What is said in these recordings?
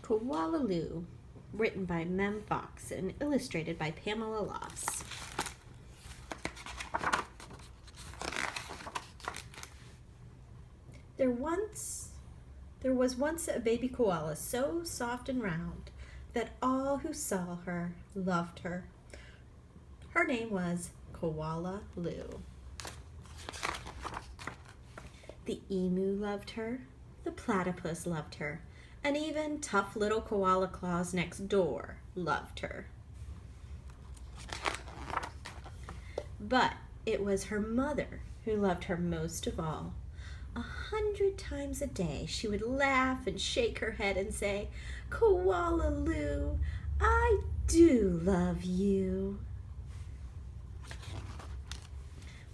Koala Lou, written by Mem Fox and illustrated by Pamela Loss. There was once a baby koala so soft and round that all who saw her loved her. Her name was Koala Lou. The emu loved her, the platypus loved her, and even tough little Koala Claus next door loved her. But it was her mother who loved her most of all. 100 times a day she would laugh and shake her head and say, "Koala Lou, I do love you."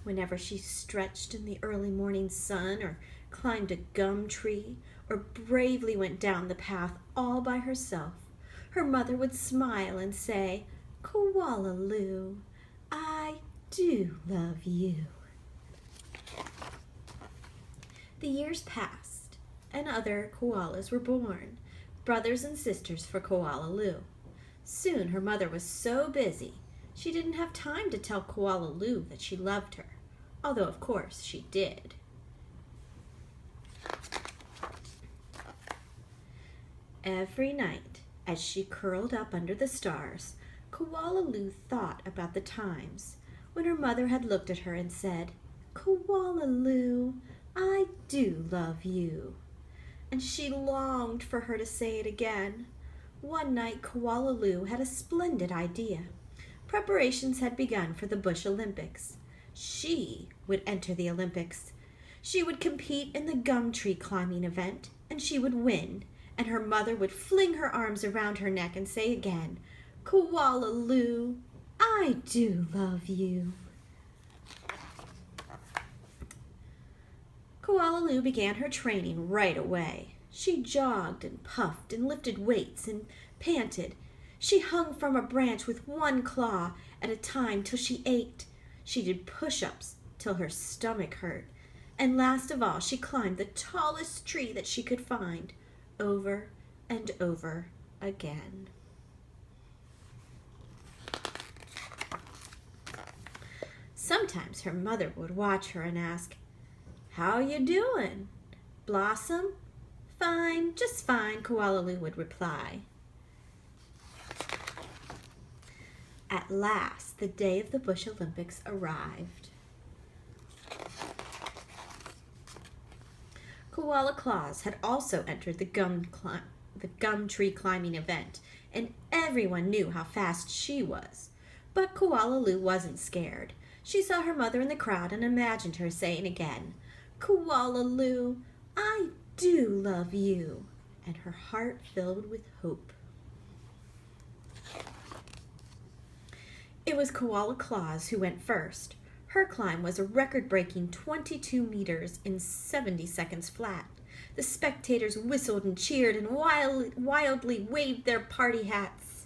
Whenever she stretched in the early morning sun or climbed a gum tree or bravely went down the path all by herself, her mother would smile and say, "Koala Lou, I do love you." The years passed, and other koalas were born, brothers and sisters for Koala Lou. Soon her mother was so busy, she didn't have time to tell Koala Lou that she loved her, although of course she did. Every night, as she curled up under the stars, Koala Lou thought about the times when her mother had looked at her and said, "Koala Lou, I do love you." And she longed for her to say it again. One night, Koala Lou had a splendid idea. Preparations had begun for the Bush Olympics. She would enter the Olympics. She would compete in the gum tree climbing event, and she would win. And her mother would fling her arms around her neck and say again, "Koala Lou, I do love you." Koala Lou began her training right away. She jogged and puffed and lifted weights and panted. She hung from a branch with one claw at a time till she ached. She did push-ups till her stomach hurt. And last of all, she climbed the tallest tree that she could find, over and over again. Sometimes her mother would watch her and ask, "How you doing, Blossom?" "Fine, just fine," Koala Lou would reply. At last, the day of the Bush Olympics arrived. Koala Claus had also entered the gum tree climbing event, and everyone knew how fast she was. But Koala Lou wasn't scared. She saw her mother in the crowd and imagined her saying again, "Koala Lou, I do love you," and her heart filled with hope. It was Koala Claus who went first. Her climb was a record-breaking 22 meters in 70 seconds flat. The spectators whistled and cheered and wildly waved their party hats.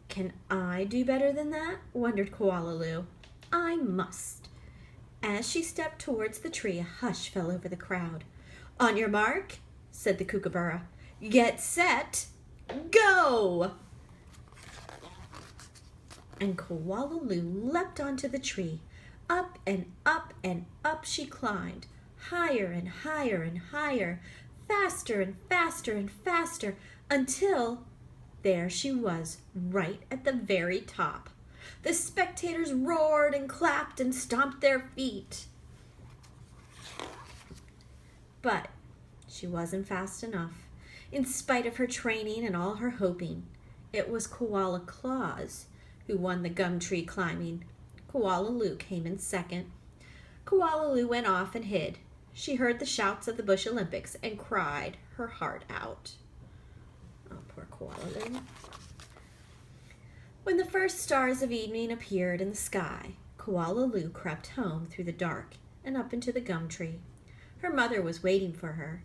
"Can I do better than that?" wondered Koala Lou. "I must." As she stepped towards the tree, a hush fell over the crowd. "On your mark," said the kookaburra. "Get set, go!" And Koala Lou leapt onto the tree. Up and up and up she climbed, higher and higher and higher, faster and faster and faster, until there she was, right at the very top. The spectators roared and clapped and stomped their feet. But she wasn't fast enough. In spite of her training and all her hoping, it was Koala Claus who won the gum tree climbing. Koala Lou came in second. Koala Lou went off and hid. She heard the shouts of the Bush Olympics and cried her heart out. Oh, poor Koala Lou. When the first stars of evening appeared in the sky, Koala Lou crept home through the dark and up into the gum tree. Her mother was waiting for her.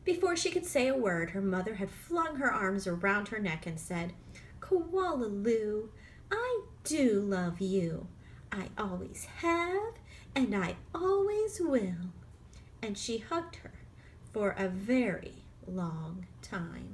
Before she could say a word, her mother had flung her arms around her neck and said, "Koala Lou, I do love you. I always have, and I always will." And she hugged her for a very long time.